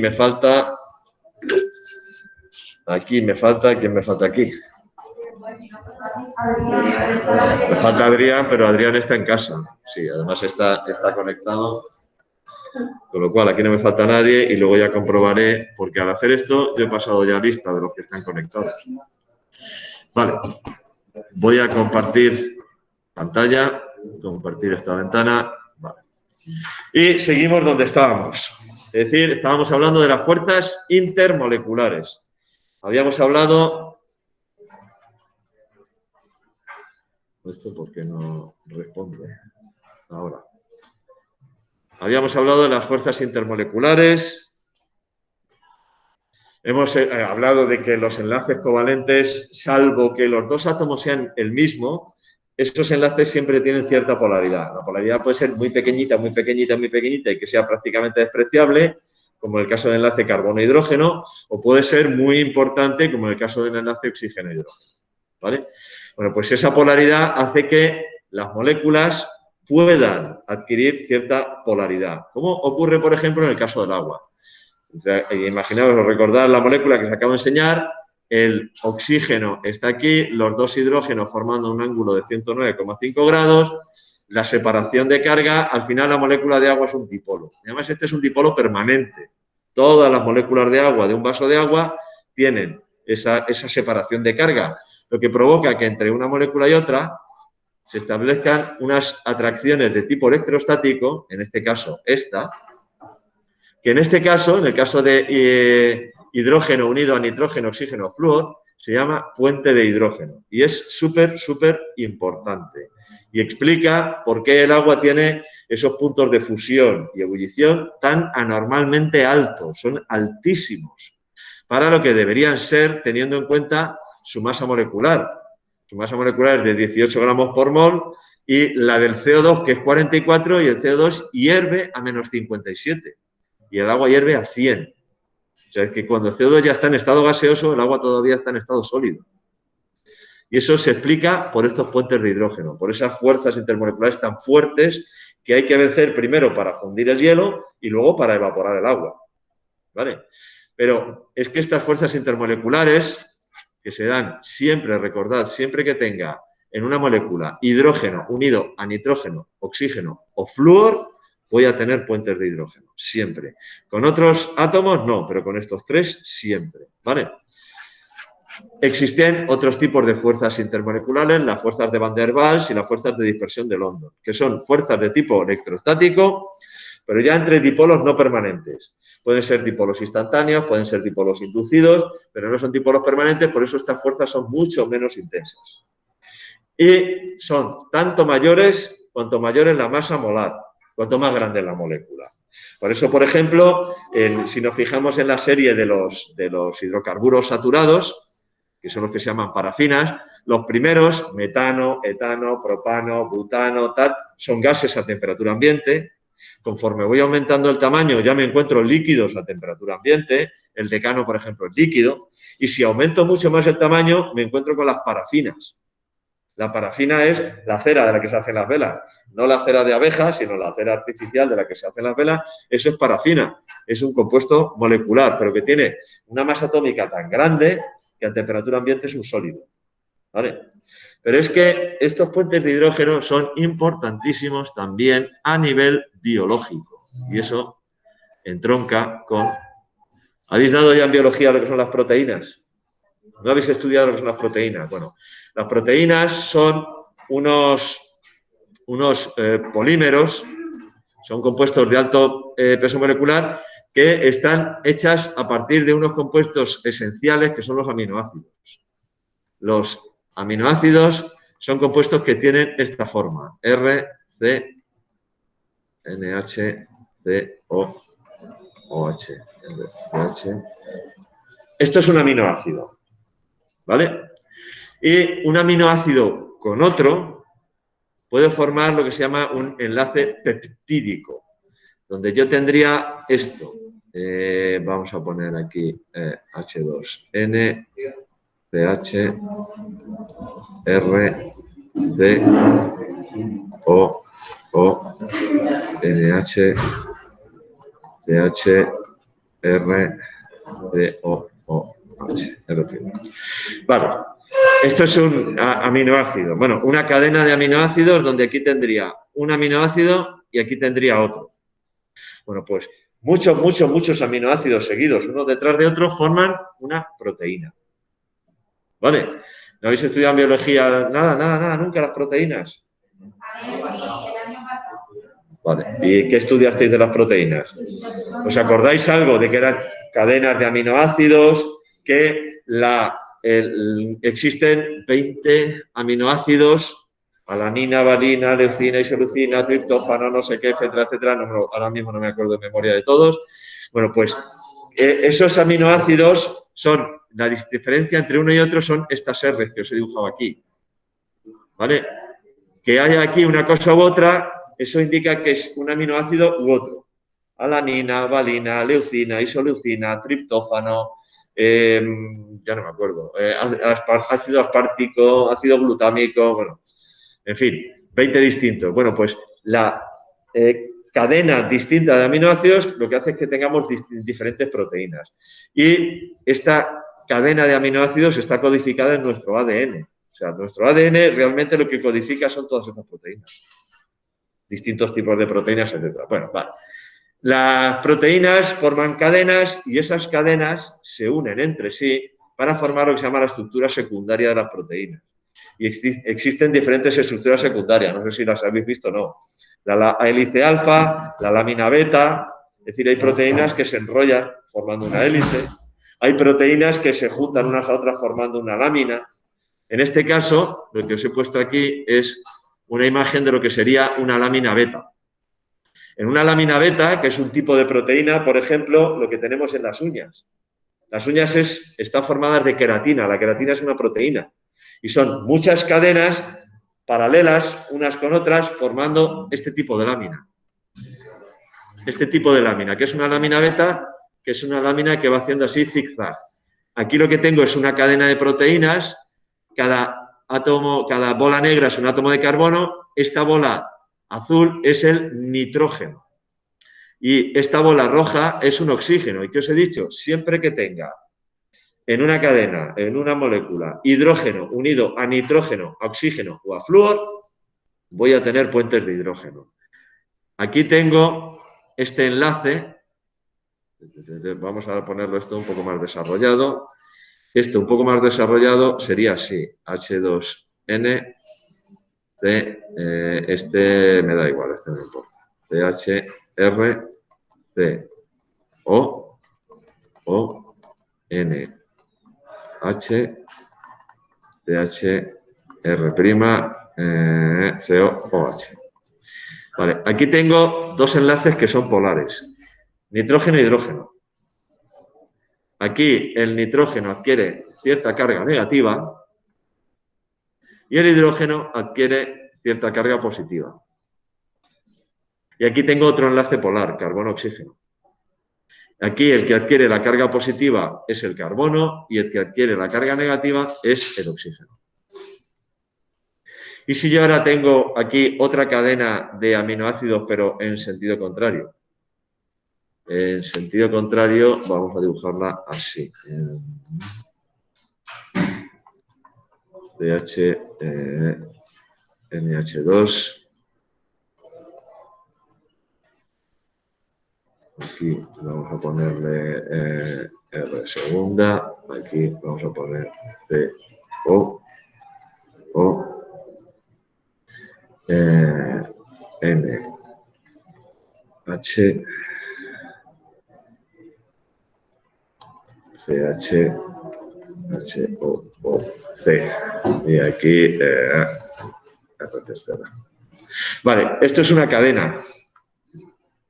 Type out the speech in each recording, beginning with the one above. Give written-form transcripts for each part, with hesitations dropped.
me falta... ¿quién me falta aquí? Me falta Adrián, pero Adrián está en casa. Sí, además está conectado. Con lo cual, aquí no me falta nadie y luego ya comprobaré, porque al hacer esto yo he pasado ya lista de los que están conectados. Vale. Voy a compartir pantalla, compartir esta ventana. Vale. Y seguimos donde estábamos. Es decir, estábamos hablando de las fuerzas intermoleculares. Habíamos hablado... ¿Esto por qué no responde? Ahora. Habíamos hablado de las fuerzas intermoleculares. Hemos hablado de que los enlaces covalentes, salvo que los dos átomos sean el mismo, estos enlaces siempre tienen cierta polaridad. La polaridad puede ser muy pequeñita, muy pequeñita, muy pequeñita y que sea prácticamente despreciable, como en el caso del enlace carbono-hidrógeno, o puede ser muy importante, como en el caso del enlace oxígeno-hidrógeno. ¿Vale? Bueno, pues esa polaridad hace que las moléculas puedan adquirir cierta polaridad, como ocurre, por ejemplo, en el caso del agua. Imaginaos, recordad la molécula que os acabo de enseñar, el oxígeno está aquí, los dos hidrógenos formando un ángulo de 109,5 grados, la separación de carga, al final la molécula de agua es un dipolo. Además, este es un dipolo permanente. Todas las moléculas de agua de un vaso de agua tienen esa separación de carga, lo que provoca que entre una molécula y otra se establezcan unas atracciones de tipo electrostático, en este caso esta, que en este caso, en el caso de hidrógeno unido a nitrógeno, oxígeno, flúor, se llama puente de hidrógeno. Y es súper, súper importante. Y explica por qué el agua tiene esos puntos de fusión y ebullición tan anormalmente altos, son altísimos, para lo que deberían ser teniendo en cuenta su masa molecular. Su masa molecular es de 18 gramos por mol y la del CO2, que es 44, y el CO2 hierve a menos 57. Y el agua hierve a 100. O sea, es que cuando el CO2 ya está en estado gaseoso, el agua todavía está en estado sólido. Y eso se explica por estos puentes de hidrógeno, por esas fuerzas intermoleculares tan fuertes que hay que vencer primero para fundir el hielo y luego para evaporar el agua. ¿Vale? Pero es que estas fuerzas intermoleculares que se dan siempre, recordad, siempre que tenga en una molécula hidrógeno unido a nitrógeno, oxígeno o flúor, voy a tener puentes de hidrógeno, siempre. Con otros átomos no, pero con estos tres siempre, ¿vale? Existen otros tipos de fuerzas intermoleculares, las fuerzas de Van der Waals y las fuerzas de dispersión de London, que son fuerzas de tipo electrostático, pero ya entre dipolos no permanentes. Pueden ser dipolos instantáneos, pueden ser dipolos inducidos, pero no son dipolos permanentes, por eso estas fuerzas son mucho menos intensas. Y son tanto mayores cuanto mayor es la masa molar, cuanto más grande es la molécula. Por eso, por ejemplo, si nos fijamos en la serie de los hidrocarburos saturados, que son los que se llaman parafinas, los primeros, metano, etano, propano, butano, tal, son gases a temperatura ambiente. Conforme voy aumentando el tamaño, ya me encuentro líquidos a temperatura ambiente. El decano, por ejemplo, es líquido. Y si aumento mucho más el tamaño, me encuentro con las parafinas. La parafina es la cera de la que se hacen las velas. No la cera de abejas, sino la cera artificial de la que se hacen las velas. Eso es parafina. Es un compuesto molecular, pero que tiene una masa atómica tan grande que a temperatura ambiente es un sólido. ¿Vale? Pero es que estos puentes de hidrógeno son importantísimos también a nivel biológico. Y eso entronca con... ¿Habéis dado ya en biología lo que son las proteínas? ¿No habéis estudiado lo que son las proteínas? Bueno, las proteínas son unos polímeros, son compuestos de alto peso molecular que están hechas a partir de unos compuestos esenciales que son los aminoácidos. Los aminoácidos son compuestos que tienen esta forma, R, C, NH, C, O, OH, NH. Esto es un aminoácido, ¿vale? Y un aminoácido con otro puede formar lo que se llama un enlace peptídico, donde yo tendría esto. Vamos a poner aquí H2N, CH, R, C, O, NH, CH, R, C, O, H. Vale. Esto es un aminoácido. Bueno, una cadena de aminoácidos donde aquí tendría un aminoácido y aquí tendría otro. Bueno, pues muchos aminoácidos seguidos, uno detrás de otro, forman una proteína. ¿Vale? ¿No habéis estudiado en biología nada, nunca las proteínas? Vale. ¿Y qué estudiasteis de las proteínas? ¿Os acordáis algo de que eran cadenas de aminoácidos, que existen 20 aminoácidos, alanina, valina, leucina, isoleucina, triptófano, no sé qué, etcétera, etcétera? No, ahora mismo no me acuerdo de memoria de todos. Bueno, pues esos aminoácidos son, la diferencia entre uno y otro son estas R que os he dibujado aquí. ¿Vale? Que haya aquí una cosa u otra, eso indica que es un aminoácido u otro. Alanina, valina, leucina, isoleucina, triptófano, ya no me acuerdo, ácido aspartico, ácido glutámico, bueno, en fin, 20 distintos. Bueno, pues la cadena distinta de aminoácidos lo que hace es que tengamos diferentes proteínas. Y esta cadena de aminoácidos está codificada en nuestro ADN. O sea, nuestro ADN realmente lo que codifica son todas estas proteínas. Distintos tipos de proteínas, etc. Bueno, vale. Las proteínas forman cadenas y esas cadenas se unen entre sí para formar lo que se llama la estructura secundaria de las proteínas. Y existen diferentes estructuras secundarias, no sé si las habéis visto o no. La hélice alfa, la lámina beta, es decir, hay proteínas que se enrollan formando una hélice, hay proteínas que se juntan unas a otras formando una lámina. En este caso, lo que os he puesto aquí es una imagen de lo que sería una lámina beta. En una lámina beta, que es un tipo de proteína, por ejemplo, lo que tenemos en las uñas. Las uñas están formadas de queratina. La queratina es una proteína. Y son muchas cadenas paralelas unas con otras formando este tipo de lámina. Este tipo de lámina, que es una lámina beta, que es una lámina que va haciendo así zigzag. Aquí lo que tengo es una cadena de proteínas. Cada bola negra es un átomo de carbono. Esta bola azul es el nitrógeno. Y esta bola roja es un oxígeno. ¿Y qué os he dicho? Siempre que tenga en una cadena, en una molécula, hidrógeno unido a nitrógeno, a oxígeno o a flúor, voy a tener puentes de hidrógeno. Aquí tengo este enlace. Vamos a ponerlo esto un poco más desarrollado. Esto un poco más desarrollado sería así. H2N, este me da igual, este no me importa. CHR, C, O, N, H, CH, R', CO, OH. Vale, aquí tengo dos enlaces que son polares. Nitrógeno e hidrógeno. Aquí el nitrógeno adquiere cierta carga negativa y el hidrógeno adquiere cierta carga positiva. Y aquí tengo otro enlace polar, carbono-oxígeno. Aquí el que adquiere la carga positiva es el carbono y el que adquiere la carga negativa es el oxígeno. Y si yo ahora tengo aquí otra cadena de aminoácidos, pero en sentido contrario. En sentido contrario, vamos a dibujarla así. CH, NH2. Aquí vamos a ponerle R segunda. Aquí vamos a poner C, O, N, H, CH, H, O, C. Y aquí R tercera. Vale, esto es una cadena.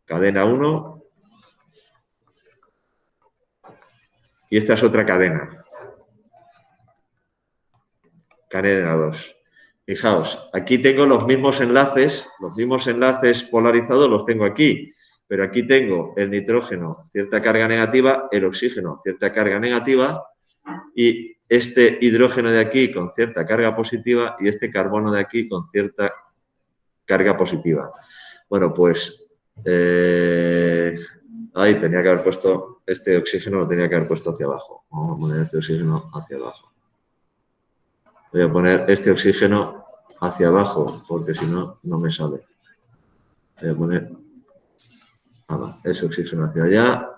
Cadena 1. Y esta es otra cadena. Cadena 2. Fijaos, aquí tengo los mismos enlaces polarizados los tengo aquí, pero aquí tengo el nitrógeno, cierta carga negativa, el oxígeno, cierta carga negativa, y este hidrógeno de aquí con cierta carga positiva y este carbono de aquí con cierta carga positiva. Bueno, pues Ahí tenía que haber puesto este oxígeno, lo tenía que haber puesto hacia abajo. Vamos a poner este oxígeno hacia abajo. Voy a poner este oxígeno hacia abajo, porque si no, no me sale. Voy a poner ese oxígeno hacia allá,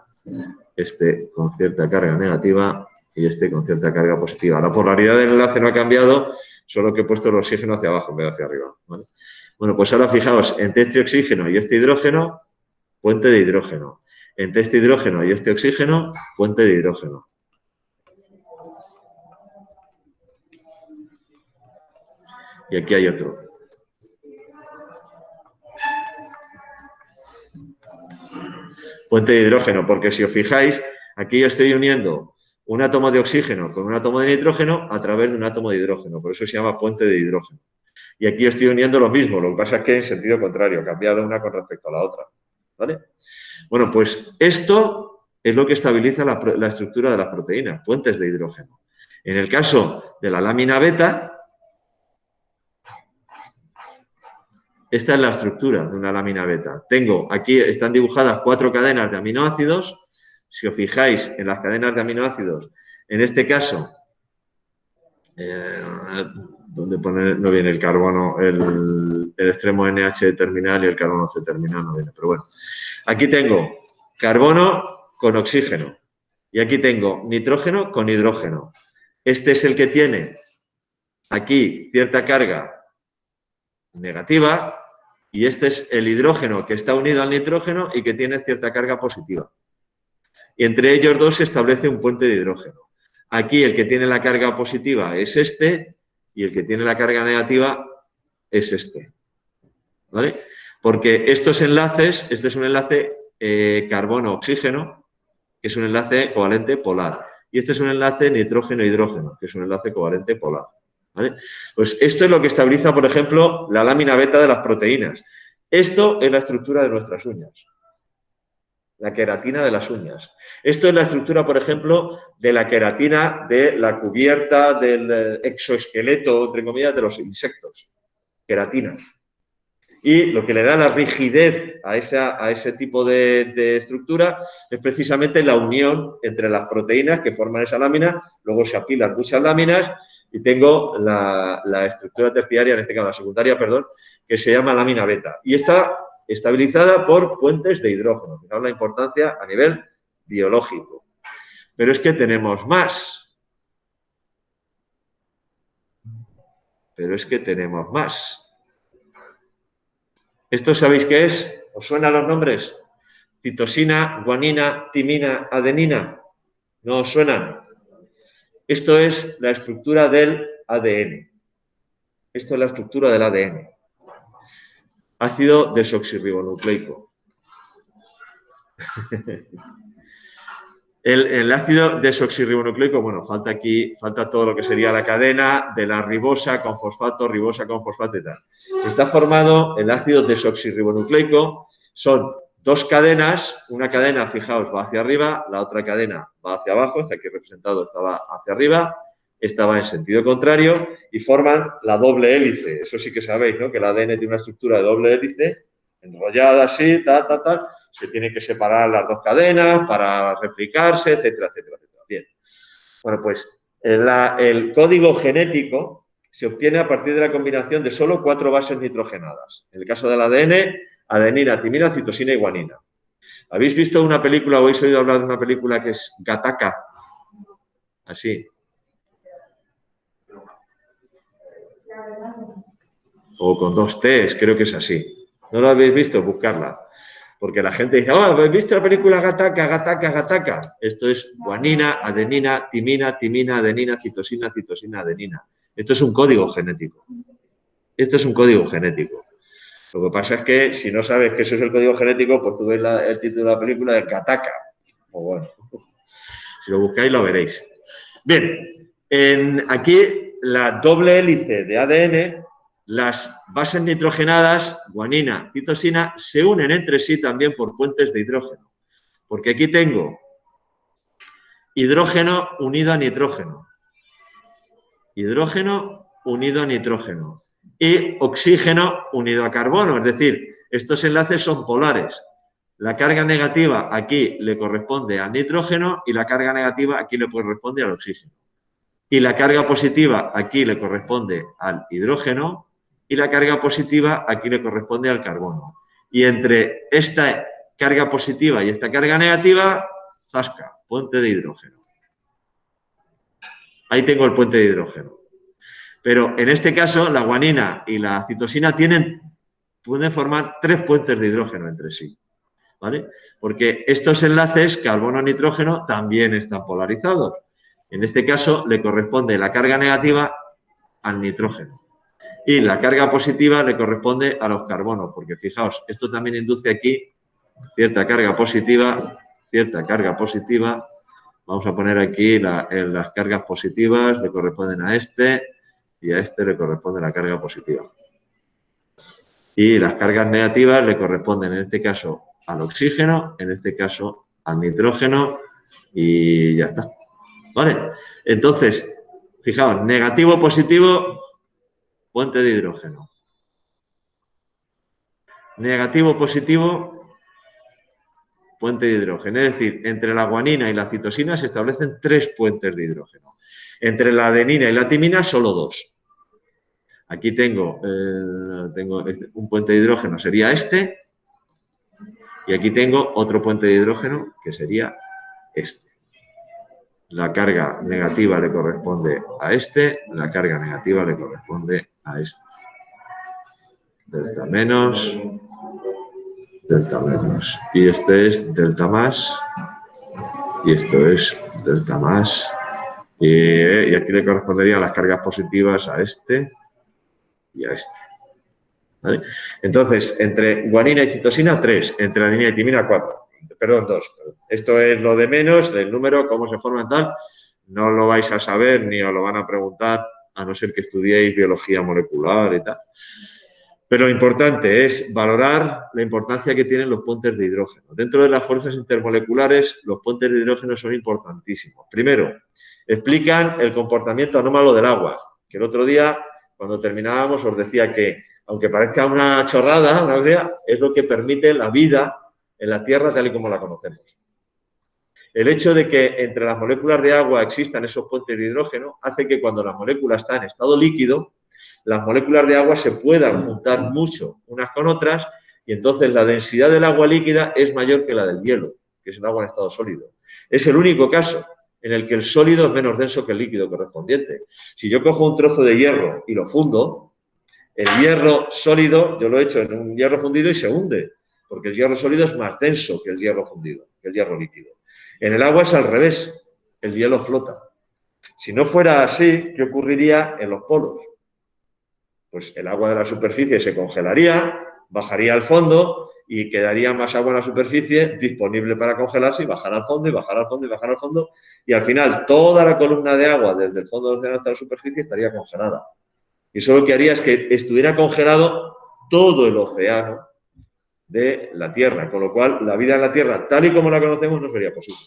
este con cierta carga negativa y este con cierta carga positiva. La polaridad del enlace no ha cambiado, solo que he puesto el oxígeno hacia abajo en vez de hacia arriba. ¿Vale? Bueno, pues ahora fijaos, entre este oxígeno y este hidrógeno, puente de hidrógeno. Entre este hidrógeno y este oxígeno, puente de hidrógeno. Y aquí hay otro. Puente de hidrógeno, porque si os fijáis, aquí yo estoy uniendo un átomo de oxígeno con un átomo de nitrógeno a través de un átomo de hidrógeno. Por eso se llama puente de hidrógeno. Y aquí estoy uniendo lo mismo, lo que pasa es que en sentido contrario, cambiado una con respecto a la otra. ¿Vale? Bueno, pues esto es lo que estabiliza la estructura de las proteínas, puentes de hidrógeno. En el caso de la lámina beta, esta es la estructura de una lámina beta. Tengo, aquí están dibujadas 4 cadenas de aminoácidos. Si os fijáis en las cadenas de aminoácidos, en este caso, donde pone, no viene el carbono, el extremo NH terminal y el carbono C terminal no viene, pero bueno. Aquí tengo carbono con oxígeno y aquí tengo nitrógeno con hidrógeno. Este es el que tiene aquí cierta carga negativa y este es el hidrógeno que está unido al nitrógeno y que tiene cierta carga positiva. Y entre ellos dos se establece un puente de hidrógeno. Aquí el que tiene la carga positiva es este y el que tiene la carga negativa es este. ¿Vale? Porque estos enlaces, este es un enlace carbono-oxígeno, que es un enlace covalente polar. Y este es un enlace nitrógeno-hidrógeno, que es un enlace covalente polar. ¿Vale? Pues esto es lo que estabiliza, por ejemplo, la lámina beta de las proteínas. Esto es la estructura de nuestras uñas. La queratina de las uñas. Esto es la estructura, por ejemplo, de la queratina de la cubierta del exoesqueleto, entre comillas, de los insectos. Queratina. Y lo que le da la rigidez a ese tipo de estructura es precisamente la unión entre las proteínas que forman esa lámina, luego se apilan muchas láminas y tengo la estructura terciaria, en este caso la secundaria, perdón, que se llama lámina beta. Y está estabilizada por puentes de hidrógeno, que da la importancia a nivel biológico. Pero es que tenemos más. ¿Esto sabéis qué es? ¿Os suenan los nombres? Citosina, guanina, timina, adenina. ¿No os suenan? Esto es la estructura del ADN. Esto es la estructura del ADN. Ácido desoxirribonucleico. El ácido desoxirribonucleico, bueno, falta todo lo que sería la cadena de la ribosa con fosfato y tal. Está formado el ácido desoxirribonucleico, son 2 cadenas, una cadena, fijaos, va hacia arriba, la otra cadena va hacia abajo, esta aquí representado estaba hacia arriba, esta va en sentido contrario y forman la doble hélice. Eso sí que sabéis, ¿no? Que el ADN tiene una estructura de doble hélice, enrollada así, tal. Se tienen que separar las 2 cadenas para replicarse, etcétera. Bien. Bueno, pues el código genético se obtiene a partir de la combinación de solo 4 bases nitrogenadas. En el caso del ADN, adenina, timina, citosina y guanina. ¿Habéis visto una película o habéis oído hablar de una película que es Gattaca? Así. O con 2 T's, creo que es así. ¿No lo habéis visto? Buscarla. Porque la gente dice, ¿habéis visto la película Gattaca? Esto es guanina, adenina, timina, adenina, citosina, adenina. Esto es un código genético. Lo que pasa es que si no sabes que eso es el código genético, pues tú ves el título de la película de Gattaca. O bueno, si lo buscáis lo veréis. Bien, aquí la doble hélice de ADN, las bases nitrogenadas, guanina, citosina, se unen entre sí también por puentes de hidrógeno. Porque aquí tengo hidrógeno unido a nitrógeno. Hidrógeno unido a nitrógeno. Y oxígeno unido a carbono. Es decir, estos enlaces son polares. La carga negativa aquí le corresponde al nitrógeno y la carga negativa aquí le corresponde al oxígeno. Y la carga positiva aquí le corresponde al hidrógeno y la carga positiva aquí le corresponde al carbono. Y entre esta carga positiva y esta carga negativa, zasca, puente de hidrógeno. Ahí tengo el puente de hidrógeno. Pero en este caso, la guanina y la citosina pueden formar 3 puentes de hidrógeno entre sí, ¿vale? Porque estos enlaces, carbono-nitrógeno, también están polarizados. En este caso, le corresponde la carga negativa al nitrógeno. Y la carga positiva le corresponde a los carbonos, porque fijaos, esto también induce aquí cierta carga positiva, cierta carga positiva. Vamos a poner aquí las cargas positivas, le corresponden a este y a este le corresponde la carga positiva. Y las cargas negativas le corresponden en este caso al oxígeno, en este caso al nitrógeno y ya está. ¿Vale? Entonces, fijaos, negativo, positivo, puente de hidrógeno. Negativo, positivo, puente de hidrógeno. Es decir, entre la guanina y la citosina se establecen 3 puentes de hidrógeno. Entre la adenina y la timina, solo 2. Aquí tengo un puente de hidrógeno, sería este. Y aquí tengo otro puente de hidrógeno, que sería este. La carga negativa le corresponde a este, la carga negativa le corresponde a este. Delta menos, delta menos. Y este es delta más, y esto es delta más. Y aquí le corresponderían las cargas positivas a este y a este. ¿Vale? Entonces, entre guanina y citosina, 3. Entre adenina y timina, 4. Perdón, 2. Esto es lo de menos, el número, cómo se forma tal. No lo vais a saber ni os lo van a preguntar, a no ser que estudiéis biología molecular y tal. Pero lo importante es valorar la importancia que tienen los puentes de hidrógeno. Dentro de las fuerzas intermoleculares, los puentes de hidrógeno son importantísimos. Primero, explican el comportamiento anómalo del agua, que el otro día, cuando terminábamos, os decía que, aunque parezca una chorrada, una idea, es lo que permite la vida en la Tierra tal y como la conocemos. El hecho de que entre las moléculas de agua existan esos puentes de hidrógeno hace que cuando la molécula está en estado líquido, las moléculas de agua se puedan juntar mucho unas con otras y entonces la densidad del agua líquida es mayor que la del hielo, que es el agua en estado sólido. Es el único caso en el que el sólido es menos denso que el líquido correspondiente. Si yo cojo un trozo de hierro y lo fundo, el hierro sólido, yo lo he hecho en un hierro fundido y se hunde, porque el hierro sólido es más denso que el hierro fundido, que el hierro líquido. En el agua es al revés, el hielo flota. Si no fuera así, ¿qué ocurriría en los polos? Pues el agua de la superficie se congelaría, bajaría al fondo y quedaría más agua en la superficie disponible para congelarse y bajar al fondo y bajar al fondo y bajar al fondo. Y al final toda la columna de agua desde el fondo del océano hasta la superficie estaría congelada. Y eso lo que haría es que estuviera congelado todo el océano de la Tierra, con lo cual la vida en la Tierra, tal y como la conocemos, no sería posible.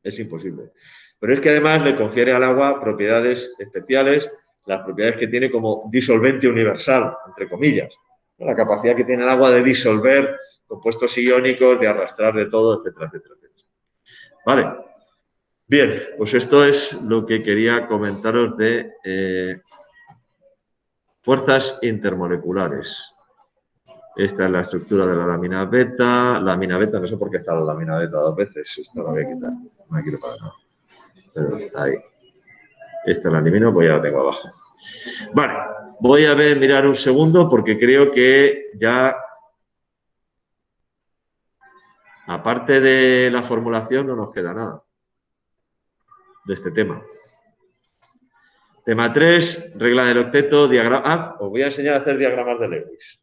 Es imposible. Pero es que además le confiere al agua propiedades especiales, las propiedades que tiene como disolvente universal, entre comillas. La capacidad que tiene el agua de disolver compuestos iónicos, de arrastrar de todo, etcétera, etcétera, etcétera. Vale. Bien, pues esto es lo que quería comentaros de fuerzas intermoleculares. Esta es la estructura de la lámina beta. Lámina beta, no sé por qué está la lámina beta 2 veces. Esto lo voy a quitar. No me quiero para nada. Pero ahí. Esta la elimino, pues ya la tengo abajo. Vale, voy a mirar un segundo porque creo que ya, aparte de la formulación, no nos queda nada de este tema. Tema 3, regla del octeto, diagrama. Ah, os voy a enseñar a hacer diagramas de Lewis.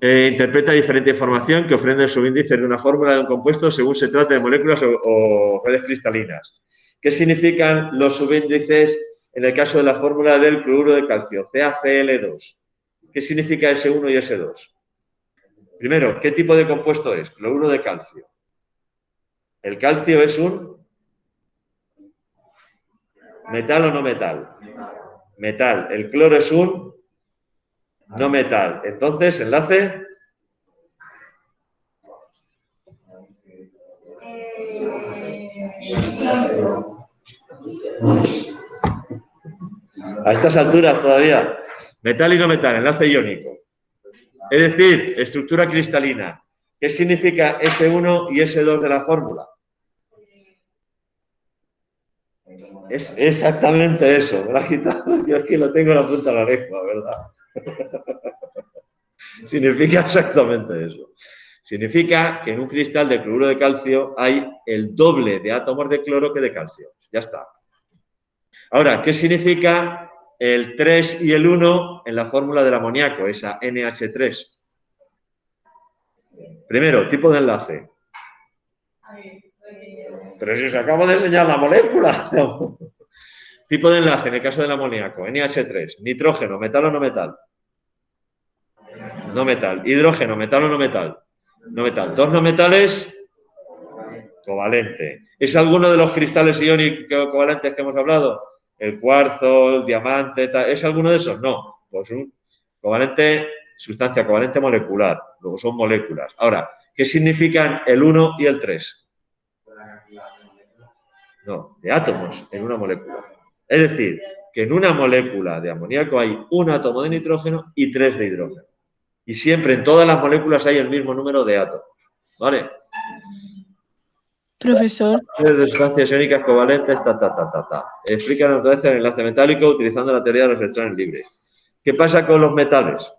Interpreta diferente información que ofrece el subíndice de una fórmula de un compuesto según se trate de moléculas o redes cristalinas. ¿Qué significan los subíndices en el caso de la fórmula del cloruro de calcio, CaCl2? ¿Qué significa S1 y S2? Primero, ¿qué tipo de compuesto es? Cloruro de calcio. ¿El calcio es un metal o no metal? Metal. El cloro es un no metal. Entonces, enlace A estas alturas todavía. Metal y no metal, enlace iónico. Es decir, estructura cristalina. ¿Qué significa S1 y S2 de la fórmula? Es exactamente eso. Me lo has quitado. Yo es que lo tengo en la punta de la lengua, ¿verdad? Significa exactamente eso. Significa que en un cristal de cloruro de calcio hay el doble de átomos de cloro que de calcio. Ya está. Ahora, ¿qué significa el 3 y el 1 en la fórmula del amoníaco, esa NH3? Primero, tipo de enlace. Pero si os acabo de enseñar la molécula. Tipo de enlace en el caso del amoníaco, NH3. Nitrógeno, metal o no metal. No metal. Hidrógeno, metal o no metal. No metal. Dos no metales, covalente. ¿Es alguno de los cristales iónicos covalentes que hemos hablado? El cuarzo, el diamante, ¿es alguno de esos? No. Pues un covalente, sustancia covalente molecular. Luego son moléculas. Ahora, ¿qué significan el 1 y el 3? No, de átomos en una molécula. Es decir, que en una molécula de amoníaco hay un átomo de nitrógeno y 3 de hidrógeno. Y siempre en todas las moléculas hay el mismo número de átomos. ¿Vale? Profesor. De sustancias iónicas covalentes, Explícanos otra vez el enlace metálico utilizando la teoría de los electrones libres. ¿Qué pasa con los metales?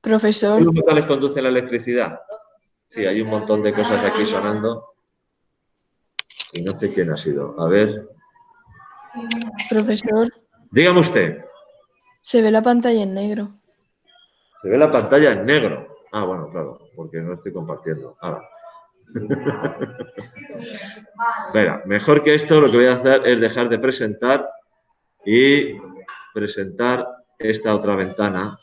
Profesor. ¿Los metales conducen la electricidad? Sí, hay un montón de cosas aquí sonando. Y no sé quién ha sido. A ver. Profesor. Dígame usted. Se ve la pantalla en negro. Se ve la pantalla en negro. Ah, bueno, claro, porque no estoy compartiendo. Ahora. Venga, mejor que esto lo que voy a hacer es dejar de presentar y presentar esta otra ventana.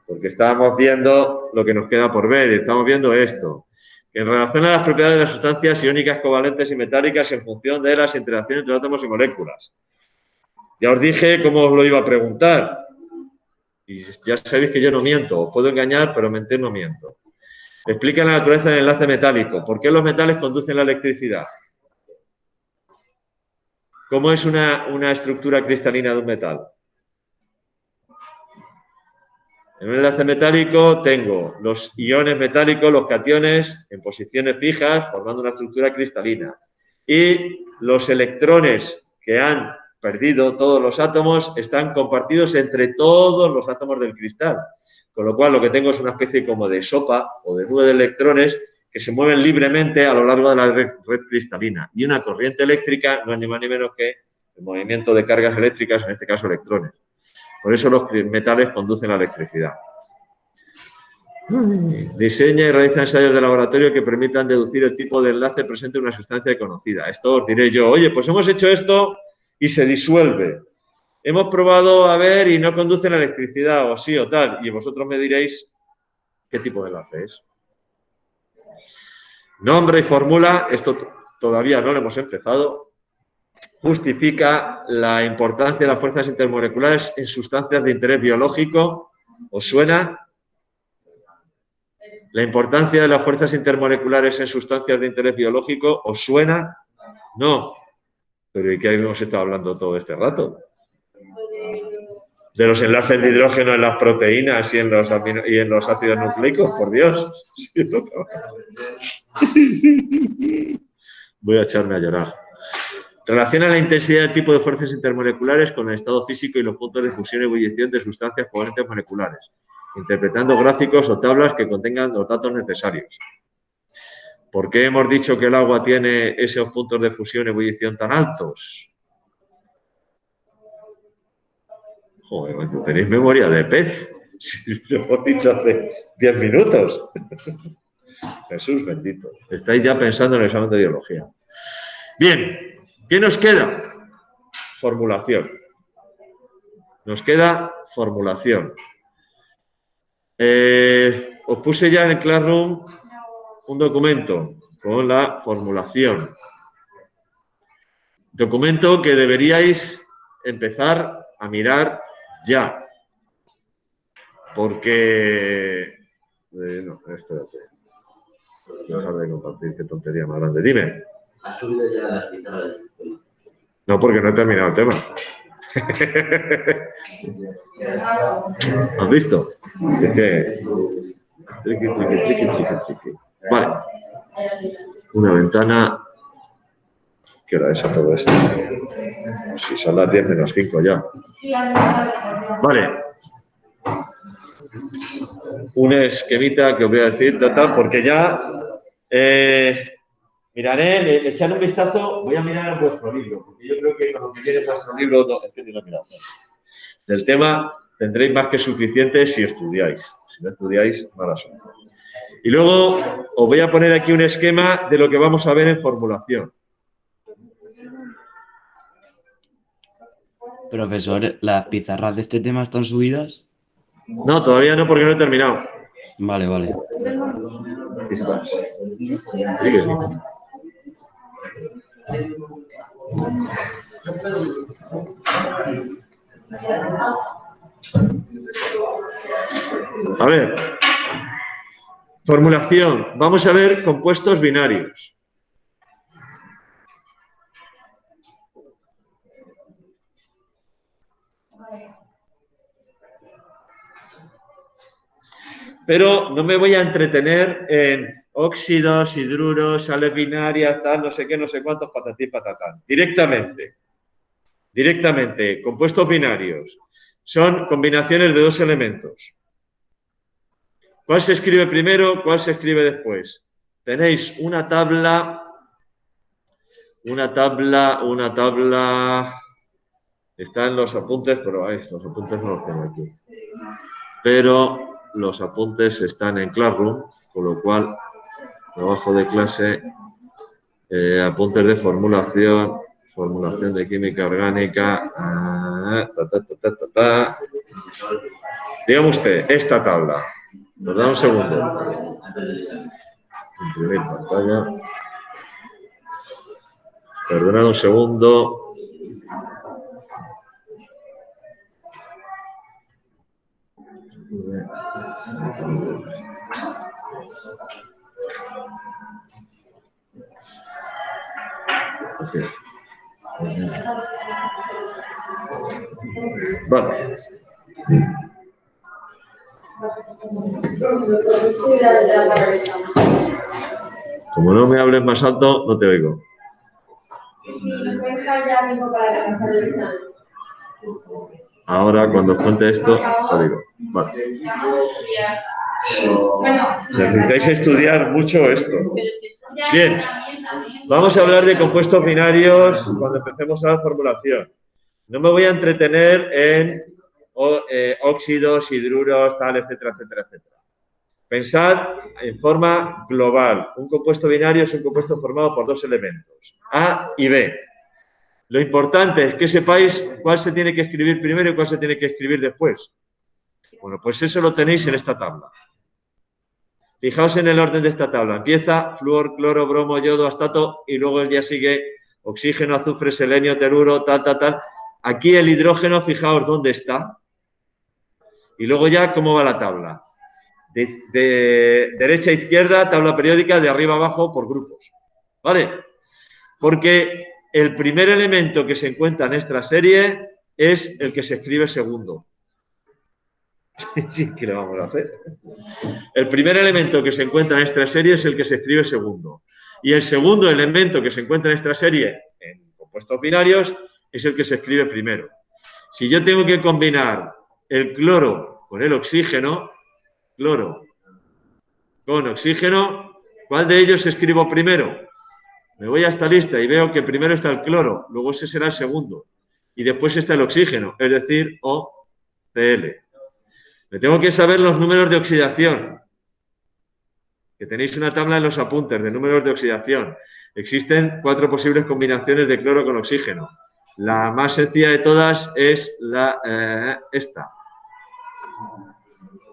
Porque estábamos viendo lo que nos queda por ver y estamos viendo esto. En relación a las propiedades de las sustancias iónicas covalentes y metálicas en función de las interacciones entre átomos y moléculas. Ya os dije cómo os lo iba a preguntar. Y ya sabéis que yo no miento. Os puedo engañar, pero mentir no miento. Explica la naturaleza del enlace metálico. ¿Por qué los metales conducen la electricidad? ¿Cómo es una estructura cristalina de un metal? En un enlace metálico tengo los iones metálicos, los cationes, en posiciones fijas, formando una estructura cristalina. Y los electrones que han perdido todos los átomos están compartidos entre todos los átomos del cristal. Con lo cual lo que tengo es una especie como de sopa o de nube de electrones que se mueven libremente a lo largo de la red cristalina. Y una corriente eléctrica no es ni más ni menos que el movimiento de cargas eléctricas, en este caso electrones. Por eso los metales conducen la electricidad. Diseña y realiza ensayos de laboratorio que permitan deducir el tipo de enlace presente en una sustancia conocida. Esto os diré yo, oye, pues hemos hecho esto y se disuelve. Hemos probado a ver y no conduce la electricidad, o sí o tal. Y vosotros me diréis qué tipo de enlace es. Nombre y fórmula, esto todavía no lo hemos empezado. Justifica la importancia de las fuerzas intermoleculares en sustancias de interés biológico. ¿Os suena? ¿La importancia de las fuerzas intermoleculares en sustancias de interés biológico os suena? No. ¿Pero ¿y qué hemos estado hablando todo este rato? De los enlaces de hidrógeno en las proteínas y en los ácidos nucleicos, por Dios. Voy a echarme a llorar. Relaciona la intensidad del tipo de fuerzas intermoleculares con el estado físico y los puntos de fusión y ebullición de sustancias covalentes moleculares, interpretando gráficos o tablas que contengan los datos necesarios. ¿Por qué hemos dicho que el agua tiene esos puntos de fusión y ebullición tan altos? Joder, tenéis memoria de pez. Si lo hemos dicho hace 10 minutos. Jesús bendito. Estáis ya pensando en el examen de biología. Bien, ¿qué nos queda? Formulación. Nos queda formulación. Os puse ya en el Classroom un documento con la formulación. Documento que deberíais empezar a mirar ya. Porque... no, espérate. Dejar de compartir, qué tontería más grande. Dime. ¿Has subido ya la cita? No, porque no he terminado el tema. ¿Has visto? Es que... Triqui. Vale. Una ventana... ¿Qué hora es a todo esto? Si son las 10 menos 5 ya. Vale. Un esquemita que os voy a decir, total, porque ya miraré, echar un vistazo, voy a mirar en vuestro libro, porque yo creo que con lo que viene en vuestro libro, no, es que ni lo he mirado. Del tema tendréis más que suficiente si estudiáis. Si no estudiáis, mal asunto. Y luego os voy a poner aquí un esquema de lo que vamos a ver en formulación. Profesor, ¿las pizarras de este tema están subidas? No, todavía no, porque no he terminado. Vale, vale. Aquí estás. Sí que sí. A ver. Formulación. Vamos a ver compuestos binarios. Pero no me voy a entretener en óxidos, hidruros, sales binarias, tal, no sé qué, no sé cuántos, patatí, patatán. Directamente, compuestos binarios. Son combinaciones de dos elementos. ¿Cuál se escribe primero? ¿Cuál se escribe después? Tenéis una tabla. Está en los apuntes, pero los apuntes no los tengo aquí. Pero los apuntes están en Classroom, con lo cual, trabajo de clase, apuntes de formulación de química orgánica. Dígame usted, esta tabla. Nos da un segundo. Imprimir pantalla. Perdonad un segundo. Okay. Vale. Como no me hables más alto, no te oigo. Ahora, cuando os cuente esto, te digo. Vale. Necesitáis estudiar mucho esto. Bien. Vamos a hablar de compuestos binarios cuando empecemos a la formulación. No me voy a entretener en óxidos, hidruros, tal, etcétera, etcétera, etcétera. Pensad en forma global. Un compuesto binario es un compuesto formado por dos elementos, A y B. Lo importante es que sepáis cuál se tiene que escribir primero y cuál se tiene que escribir después. Bueno, pues eso lo tenéis en esta tabla. Fijaos en el orden de esta tabla. Empieza flúor, cloro, bromo, yodo, astato y luego ya sigue oxígeno, azufre, selenio, teluro, tal, tal, tal. Aquí el hidrógeno, fijaos dónde está. Y luego ya cómo va la tabla. De derecha a izquierda, tabla periódica, de arriba a abajo por grupos. ¿Vale? Porque el primer elemento que se encuentra en esta serie es el que se escribe segundo. Sí, ¿qué le vamos a hacer? El primer elemento que se encuentra en esta serie es el que se escribe segundo. Y el segundo elemento que se encuentra en esta serie, en compuestos binarios, es el que se escribe primero. Si yo tengo que combinar el cloro con el oxígeno, cloro con oxígeno, ¿cuál de ellos escribo primero? Me voy a esta lista y veo que primero está el cloro, luego ese será el segundo. Y después está el oxígeno, es decir, OCl. Me tengo que saber los números de oxidación, que tenéis una tabla en los apuntes de números de oxidación. Existen 4 posibles combinaciones de cloro con oxígeno. La más sencilla de todas es esta.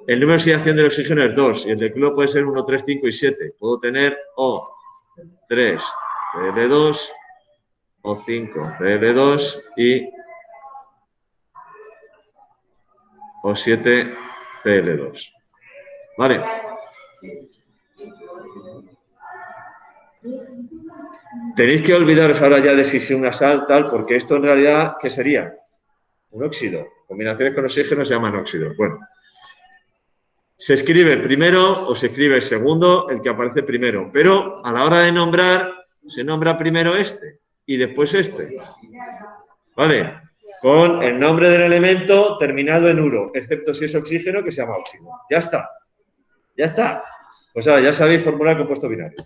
El número de oxidación del oxígeno es 2 y el de cloro puede ser 1, 3, 5 y 7. Puedo tener O3, Cl2, O5, Cl2 y O7, Cl2. ¿Vale? Tenéis que olvidaros ahora ya de si es una sal, tal, porque esto en realidad, ¿qué sería? Un óxido. Combinaciones con oxígeno se llaman óxidos. Bueno. Se escribe primero o se escribe segundo el que aparece primero. Pero a la hora de nombrar, se nombra primero este y después este. ¿Vale? Con el nombre del elemento terminado en uro, excepto si es oxígeno, que se llama óxido. Ya está. Ya está. Pues ahora ya sabéis formular compuesto binario.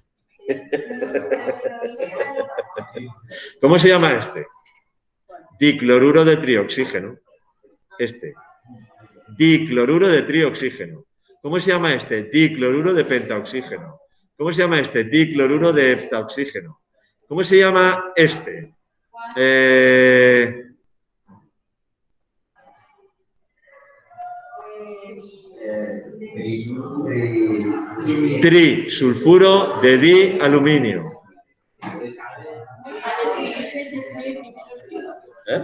¿Cómo se llama este? Dicloruro de trioxígeno. Este. Dicloruro de trioxígeno. ¿Cómo se llama este? Dicloruro de pentaoxígeno. ¿Cómo se llama este? Dicloruro de heptaoxígeno. ¿Cómo se llama este? Trisulfuro de dialuminio. ¿Eh?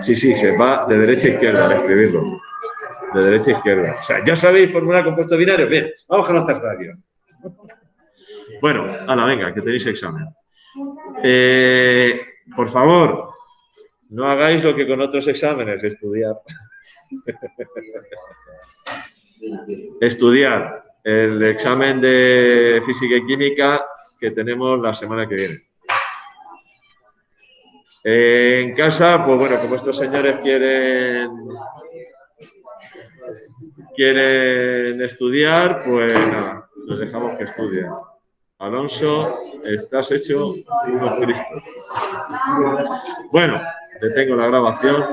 Sí, se va de derecha a izquierda al escribirlo. De derecha a izquierda. O sea, ¿ya sabéis formular compuesto binario? Bien, vamos con los terciarios. Bueno, hala, venga, que tenéis examen. Por favor, no hagáis lo que con otros exámenes, estudiar. Estudiar el examen de física y química que tenemos la semana que viene. En casa, pues bueno, como estos señores quieren estudiar, pues nada, les dejamos que estudien. Alonso, estás hecho unos Cristo. Bueno, detengo la grabación.